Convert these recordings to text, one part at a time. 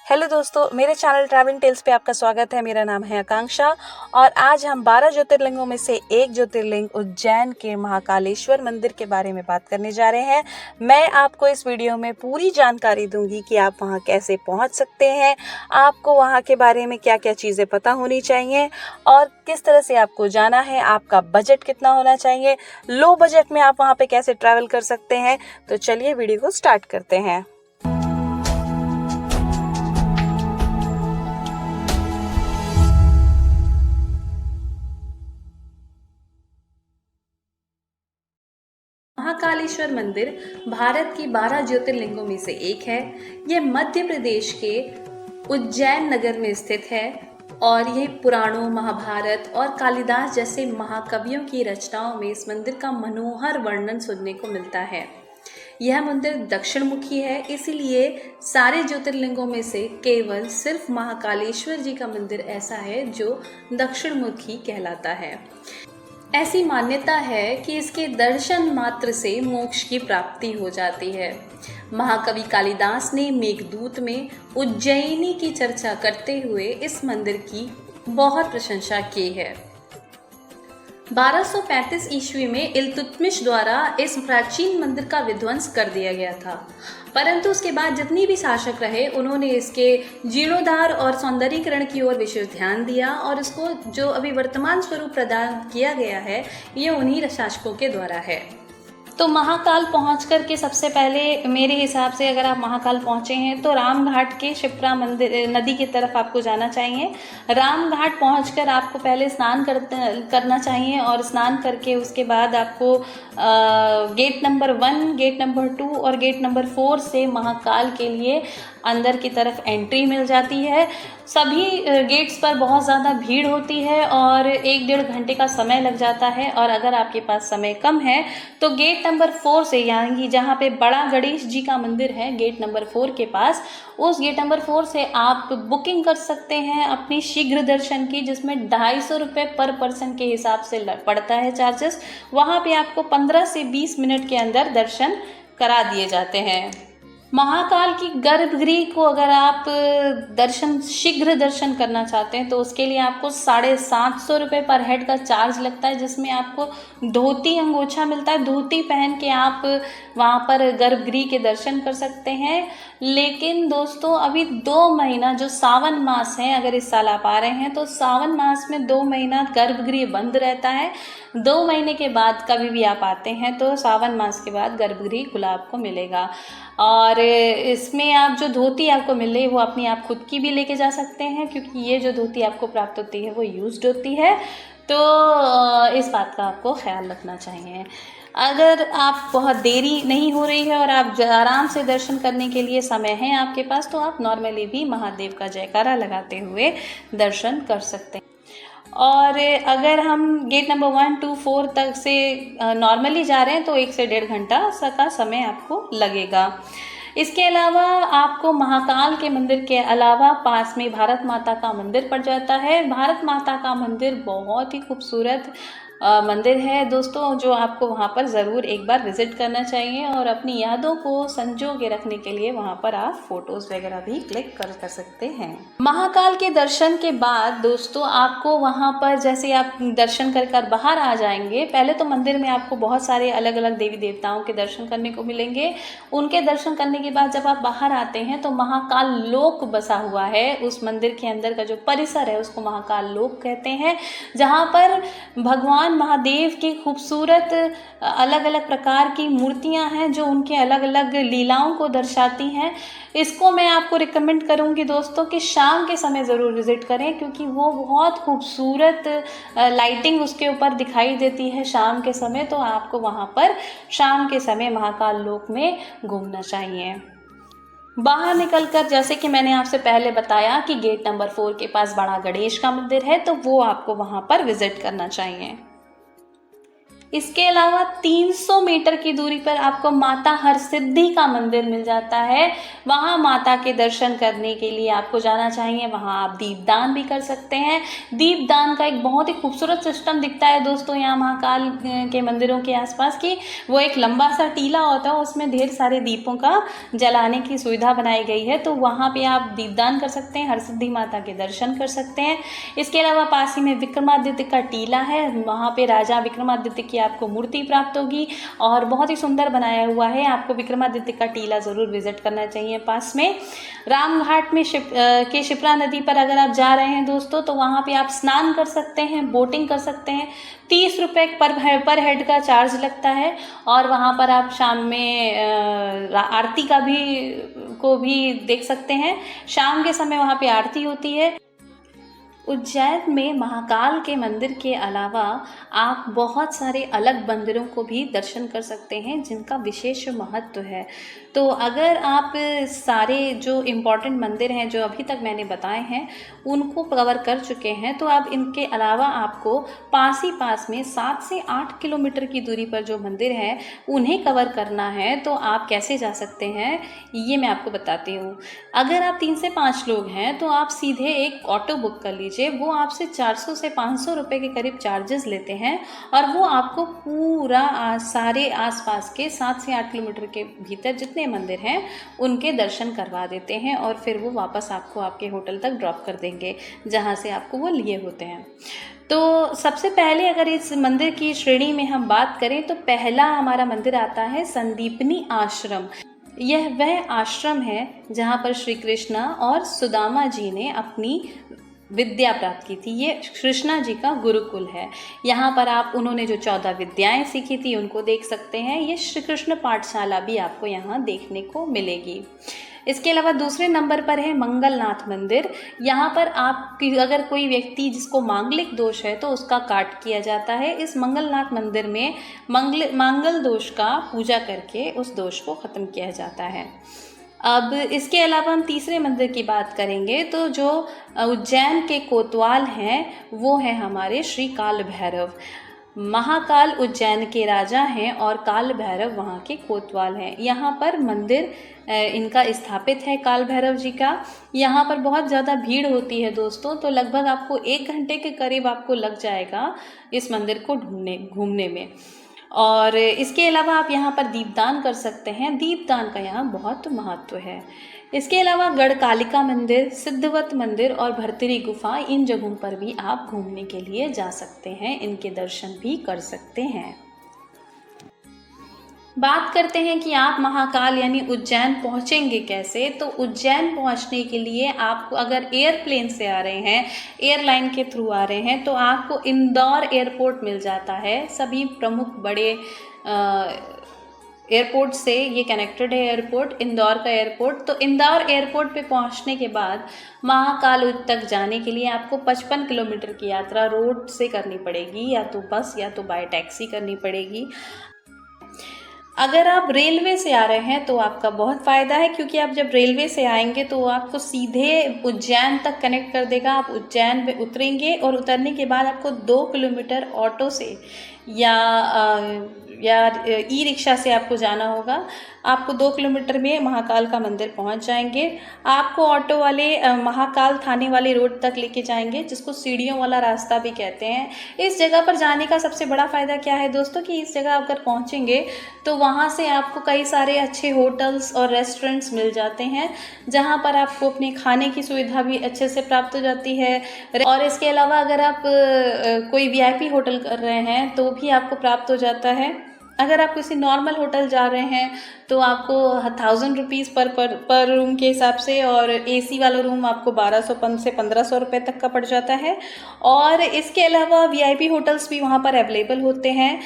Hello दोस्तों, मेरे channel travel tales पे आपका स्वागत है। मेरा नाम है आकांक्षा और आज हम 12 ज्योतिर्लिंगों में से एक ज्योतिर्लिंग उज्जैन के महाकालेश्वर मंदिर के बारे में बात करने जा रहे हैं। मैं आपको इस वीडियो में पूरी जानकारी दूंगी कि आप वहां कैसे पहुंच सकते हैं, आपको वहां के बारे में क्या क्या चीज़ें पता होनी चाहिए और किस तरह से आपको जाना है, आपका बजट कितना होना चाहिए, लो बजट में आप वहाँ पे कैसे ट्रैवल कर सकते हैं। तो चलिए वीडियो को स्टार्ट करते हैं। महाकालेश्वर मंदिर भारत की 12 ज्योतिर्लिंगों में से एक है। यह मध्य प्रदेश के उज्जैन नगर में स्थित है और यह पुराणों, महाभारत और कालिदास जैसे महाकवियों की रचनाओं में इस मंदिर का मनोहर वर्णन सुनने को मिलता है। यह मंदिर दक्षिण मुखी है, इसीलिए सारे ज्योतिर्लिंगों में से केवल सिर्फ महाकालेश्वर जी का मंदिर ऐसा है जो दक्षिण मुखी कहलाता है। ऐसी मान्यता है कि इसके दर्शन मात्र से मोक्ष की प्राप्ति हो जाती है। महाकवि कालिदास ने मेघदूत में उज्जैनी की चर्चा करते हुए इस मंदिर की बहुत प्रशंसा की है। 1235 ईस्वी में इल्तुतमिश द्वारा इस प्राचीन मंदिर का विध्वंस कर दिया गया था, परंतु उसके बाद जितनी भी शासक रहे उन्होंने इसके जीर्णोद्धार और सौंदर्यीकरण की ओर विशेष ध्यान दिया और इसको जो अभी वर्तमान स्वरूप प्रदान किया गया है ये उन्हीं शासकों के द्वारा है। तो महाकाल पहुँच कर के सबसे पहले मेरे हिसाब से अगर आप महाकाल पहुँचे हैं तो रामघाट के शिप्रा मंदिर नदी की तरफ आपको जाना चाहिए। रामघाट पहुंचकर आपको पहले स्नान करना चाहिए और स्नान करके उसके बाद आपको गेट नंबर 1, गेट नंबर 2 और गेट नंबर 4 से महाकाल के लिए अंदर की तरफ एंट्री मिल जाती है। सभी गेट्स पर बहुत ज़्यादा भीड़ होती है और 1-1.5 घंटे का समय लग जाता है और अगर आपके पास समय कम है तो गेट नंबर 4 से, यानी जहाँ पे बड़ा गणेश जी का मंदिर है गेट नंबर 4 के पास, उस गेट नंबर 4 से आप बुकिंग कर सकते हैं अपनी शीघ्र दर्शन की, जिसमें 250 रुपये पर पर्सन के हिसाब से पड़ता है चार्जेस। वहाँ पे आपको 15 से 20 मिनट के अंदर दर्शन करा दिए जाते हैं। महाकाल की गर्भगृह को अगर आप शीघ्र दर्शन करना चाहते हैं तो उसके लिए आपको 750 रुपये पर हेड का चार्ज लगता है, जिसमें आपको धोती अंगोछा मिलता है। धोती पहन के आप वहाँ पर गर्भगृह के दर्शन कर सकते हैं। लेकिन दोस्तों अभी 2 महीना जो सावन मास है, अगर इस साल आप आ रहे हैं तो सावन मास में 2 महीना गर्भगृह बंद रहता है। 2 महीने के बाद कभी भी आप आते हैं तो सावन मास के बाद गर्भगृह खुला आपको मिलेगा। और इसमें आप जो धोती आपको मिल रही है वो अपनी आप खुद की भी लेके जा सकते हैं, क्योंकि ये जो धोती आपको प्राप्त होती है वो यूज्ड होती है। तो इस बात का आपको ख्याल रखना चाहिए। अगर आप बहुत देरी नहीं हो रही है और आप आराम से दर्शन करने के लिए समय है आपके पास तो आप नॉर्मली भी महादेव का जयकारा लगाते हुए दर्शन कर सकते हैं। और अगर हम गेट नंबर 1, 2, 4 तक से नॉर्मली जा रहे हैं तो 1 से 1.5 घंटा का समय आपको लगेगा। इसके अलावा आपको महाकाल के मंदिर के अलावा पास में भारत माता का मंदिर पड़ जाता है। भारत माता का मंदिर बहुत ही खूबसूरत मंदिर है दोस्तों, जो आपको वहाँ पर ज़रूर एक बार विज़िट करना चाहिए और अपनी यादों को संजो के रखने के लिए वहाँ पर आप फोटोज़ वगैरह भी क्लिक कर सकते हैं। महाकाल के दर्शन के बाद दोस्तों आपको वहाँ पर जैसे आप दर्शन कर बाहर आ जाएंगे, पहले तो मंदिर में आपको बहुत सारे अलग अलग देवी देवताओं के दर्शन करने को मिलेंगे। उनके दर्शन करने के बाद जब आप बाहर आते हैं तो महाकाल लोक बसा हुआ है। उस मंदिर के अंदर का जो परिसर है उसको महाकाल लोक कहते हैं, जहाँ पर भगवान महादेव की खूबसूरत अलग अलग प्रकार की मूर्तियां हैं जो उनके अलग अलग लीलाओं को दर्शाती हैं। इसको मैं आपको रिकमेंड करूंगी दोस्तों कि शाम के समय ज़रूर विज़िट करें, क्योंकि वो बहुत खूबसूरत लाइटिंग उसके ऊपर दिखाई देती है शाम के समय। तो आपको वहाँ पर शाम के समय महाकाल लोक में घूमना चाहिए। बाहर निकलकर जैसे कि मैंने आपसे पहले बताया कि गेट नंबर 4 के पास बड़ा गणेश का मंदिर है, तो वो आपको वहाँ पर विज़िट करना चाहिए। इसके अलावा 300 मीटर की दूरी पर आपको माता हरसिद्धि का मंदिर मिल जाता है। वहाँ माता के दर्शन करने के लिए आपको जाना चाहिए। वहाँ आप दीपदान भी कर सकते हैं। दीपदान का एक बहुत ही खूबसूरत सिस्टम दिखता है दोस्तों यहाँ महाकाल के मंदिरों के आसपास की। वो एक लंबा सा टीला होता है, उसमें ढेर सारे दीपों का जलाने की सुविधा बनाई गई है। तो वहाँ पे आप दीपदान कर सकते हैं, हरसिद्धि माता के दर्शन कर सकते हैं। इसके अलावा पास ही में विक्रमादित्य का टीला है, वहाँ पे राजा विक्रमादित्य की आपको मूर्ति प्राप्त होगी और बहुत ही सुंदर बनाया हुआ है। आपको विक्रमादित्य का टीला ज़रूर विजिट करना चाहिए। पास में रामघाट में शिप्रा नदी पर अगर आप जा रहे हैं दोस्तों, तो वहाँ पे आप स्नान कर सकते हैं, बोटिंग कर सकते हैं। 30 रुपये पर हेड का चार्ज लगता है और वहाँ पर आप शाम में आरती को भी देख सकते हैं। शाम के समय वहाँ पे आरती होती है। उज्जैन में महाकाल के मंदिर के अलावा आप बहुत सारे अलग मंदिरों को भी दर्शन कर सकते हैं जिनका विशेष महत्व है। तो अगर आप सारे जो इम्पोर्टेंट मंदिर हैं जो अभी तक मैंने बताए हैं उनको कवर कर चुके हैं, तो अब इनके अलावा आपको पास में 7 से 8 किलोमीटर की दूरी पर जो मंदिर हैं उन्हें कवर करना है। तो आप कैसे जा सकते हैं ये मैं आपको बताती हूँ। अगर आप 3 से 5 लोग हैं तो आप सीधे एक ऑटो बुक कर लीजिए। वो आपसे 400 से 500 रुपये के करीब चार्जेस लेते हैं और वो आपको पूरा सारे आसपास के 7 से 8 किलोमीटर के भीतर जितने मंदिर हैं उनके दर्शन करवा देते हैं और फिर वो वापस आपको आपके होटल तक ड्रॉप कर देंगे जहाँ से आपको वो लिए होते हैं। तो सबसे पहले अगर इस मंदिर की श्रेणी में हम बात करें तो पहला हमारा मंदिर आता है संदीपनी आश्रम। यह वह आश्रम है जहाँ पर श्री कृष्ण और सुदामा जी ने अपनी विद्या प्राप्त की थी। ये कृष्णा जी का गुरुकुल है। यहाँ पर आप उन्होंने जो 14 विद्याएं सीखी थी उनको देख सकते हैं। ये श्री कृष्ण पाठशाला भी आपको यहाँ देखने को मिलेगी। इसके अलावा दूसरे नंबर पर है मंगलनाथ मंदिर। यहाँ पर आप अगर कोई व्यक्ति जिसको मांगलिक दोष है तो उसका काट किया जाता है। इस मंगलनाथ मंदिर में मंगल दोष का पूजा करके उस दोष को ख़त्म किया जाता है। अब इसके अलावा हम तीसरे मंदिर की बात करेंगे तो जो उज्जैन के कोतवाल हैं वो है हमारे श्री काल भैरव। महाकाल उज्जैन के राजा हैं और काल भैरव वहाँ के कोतवाल हैं। यहाँ पर मंदिर इनका स्थापित है काल भैरव जी का। यहाँ पर बहुत ज़्यादा भीड़ होती है दोस्तों, तो लगभग आपको 1 घंटे के करीब आपको लग जाएगा इस मंदिर को घूमने में। और इसके अलावा आप यहाँ पर दीपदान कर सकते हैं। दीपदान का यहाँ बहुत महत्व है। इसके अलावा गढ़कालिका मंदिर, सिद्धवत मंदिर और भरतरी गुफा, इन जगहों पर भी आप घूमने के लिए जा सकते हैं, इनके दर्शन भी कर सकते हैं। बात करते हैं कि आप महाकाल यानी उज्जैन पहुंचेंगे कैसे। तो उज्जैन पहुंचने के लिए आपको अगर एयरप्लेन से आ रहे हैं, एयरलाइन के थ्रू आ रहे हैं, तो आपको इंदौर एयरपोर्ट मिल जाता है। सभी प्रमुख बड़े एयरपोर्ट से ये कनेक्टेड है एयरपोर्ट, इंदौर का एयरपोर्ट। तो इंदौर एयरपोर्ट पे पहुंचने के बाद महाकाल तक जाने के लिए आपको 55 किलोमीटर की यात्रा रोड से करनी पड़ेगी, या तो बस या तो बाय टैक्सी करनी पड़ेगी। अगर आप रेलवे से आ रहे हैं तो आपका बहुत फ़ायदा है, क्योंकि आप जब रेलवे से आएंगे तो आपको सीधे उज्जैन तक कनेक्ट कर देगा। आप उज्जैन में उतरेंगे और उतरने के बाद आपको 2 किलोमीटर ऑटो से या ई रिक्शा से आपको जाना होगा। आपको 2 किलोमीटर में महाकाल का मंदिर पहुंच जाएंगे। आपको ऑटो वाले महाकाल थाने वाले रोड तक लेके जाएंगे, जिसको सीढ़ियों वाला रास्ता भी कहते हैं। इस जगह पर जाने का सबसे बड़ा फ़ायदा क्या है दोस्तों, कि इस जगह अगर पहुंचेंगे तो वहां से आपको कई सारे अच्छे होटल्स और रेस्टोरेंट्स मिल जाते हैं, जहां पर आपको अपने खाने की सुविधा भी अच्छे से प्राप्त हो जाती है। और इसके अलावा अगर आप कोई VIP होटल कर रहे हैं तो भी आपको प्राप्त हो जाता है। अगर आप किसी नॉर्मल होटल जा रहे हैं तो आपको 1000 रुपीज़ पर रूम के हिसाब से, और AC वाला रूम आपको 1200 से 1500 रुपये तक का पड़ जाता है। और इसके अलावा VIP होटल्स भी वहाँ पर अवेलेबल होते हैं।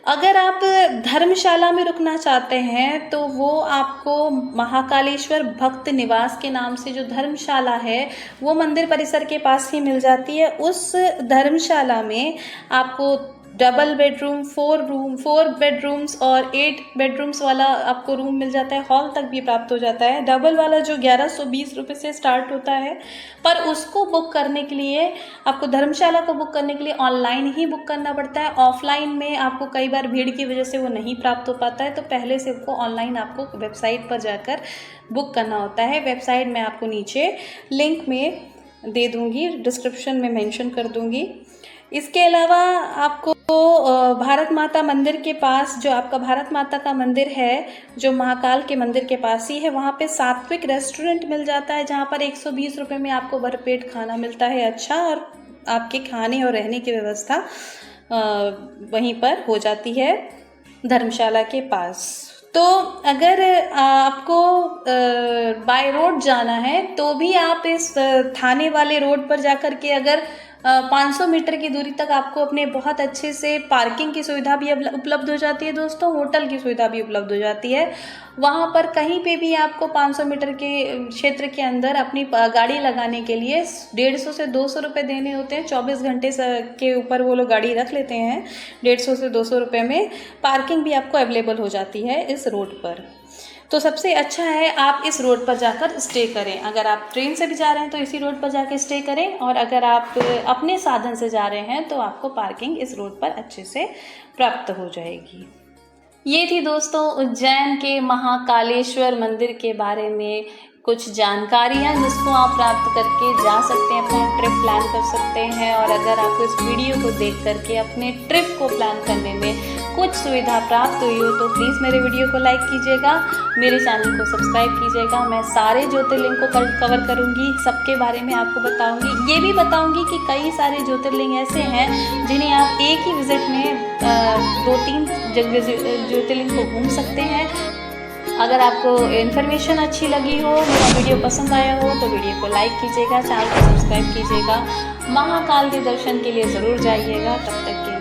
अगर आप धर्मशाला में रुकना चाहते हैं तो वो आपको महाकालेश्वर भक्त निवास के नाम से जो धर्मशाला है वो मंदिर परिसर के पास ही मिल जाती है। उस धर्मशाला में आपको डबल बेडरूम, 4 बेडरूम्स और 8 बेडरूम्स वाला आपको रूम मिल जाता है। हॉल तक भी प्राप्त हो जाता है। डबल वाला जो 1120 रुपये से स्टार्ट होता है, पर उसको बुक करने के लिए आपको, धर्मशाला को बुक करने के लिए ऑनलाइन ही बुक करना पड़ता है। ऑफलाइन में आपको कई बार भीड़ की वजह से वो नहीं प्राप्त हो पाता है, तो पहले से वो ऑनलाइन आपको वेबसाइट पर जाकर बुक करना होता है। वेबसाइट मैं आपको नीचे लिंक में दे दूँगी, डिस्क्रिप्शन में मेंशन कर दूँगी। इसके अलावा आपको भारत माता मंदिर के पास, जो आपका भारत माता का मंदिर है, जो महाकाल के मंदिर के पास ही है, वहाँ पे सात्विक रेस्टोरेंट मिल जाता है, जहाँ पर 120 रुपये में आपको भरपेट खाना मिलता है अच्छा, और आपके खाने और रहने की व्यवस्था वहीं पर हो जाती है धर्मशाला के पास। तो अगर आपको बाय रोड जाना है तो भी आप इस थाने वाले रोड पर जाकर के अगर 500 मीटर की दूरी तक आपको अपने बहुत अच्छे से पार्किंग की सुविधा भी उपलब्ध हो जाती है दोस्तों, होटल की सुविधा भी उपलब्ध हो जाती है। वहाँ पर कहीं पे भी आपको 500 मीटर के क्षेत्र के अंदर अपनी गाड़ी लगाने के लिए 150 से 200 रुपये देने होते हैं। 24 घंटे के ऊपर वो लोग गाड़ी रख लेते हैं। 150 से 200 रुपये में पार्किंग भी आपको अवेलेबल हो जाती है इस रोड पर। तो सबसे अच्छा है आप इस रोड पर जाकर स्टे करें। अगर आप ट्रेन से भी जा रहे हैं तो इसी रोड पर जाकर स्टे करें, और अगर आप अपने साधन से जा रहे हैं तो आपको पार्किंग इस रोड पर अच्छे से प्राप्त हो जाएगी। ये थी दोस्तों उज्जैन के महाकालेश्वर मंदिर के बारे में कुछ जानकारियाँ, जिसको आप प्राप्त करके जा सकते हैं, अपना ट्रिप प्लान कर सकते हैं। और अगर आपको इस वीडियो को देख करके अपने ट्रिप को प्लान करने में कुछ सुविधा प्राप्त हुई हो तो प्लीज़ मेरे वीडियो को लाइक कीजिएगा, मेरे चैनल को सब्सक्राइब कीजिएगा। मैं सारे ज्योतिर्लिंग को कवर करूँगी, सबके बारे में आपको बताऊँगी। ये भी बताऊँगी कि कई सारे ज्योतिर्लिंग ऐसे हैं जिन्हें आप एक ही विज़िट में 2-3 ज्योतिर्लिंग को घूम सकते हैं। अगर आपको इन्फॉर्मेशन अच्छी लगी हो, मेरा वीडियो पसंद आया हो, तो वीडियो को लाइक कीजिएगा, चैनल को सब्सक्राइब कीजिएगा। महाकाल के दर्शन के लिए ज़रूर जाइएगा। तब तक के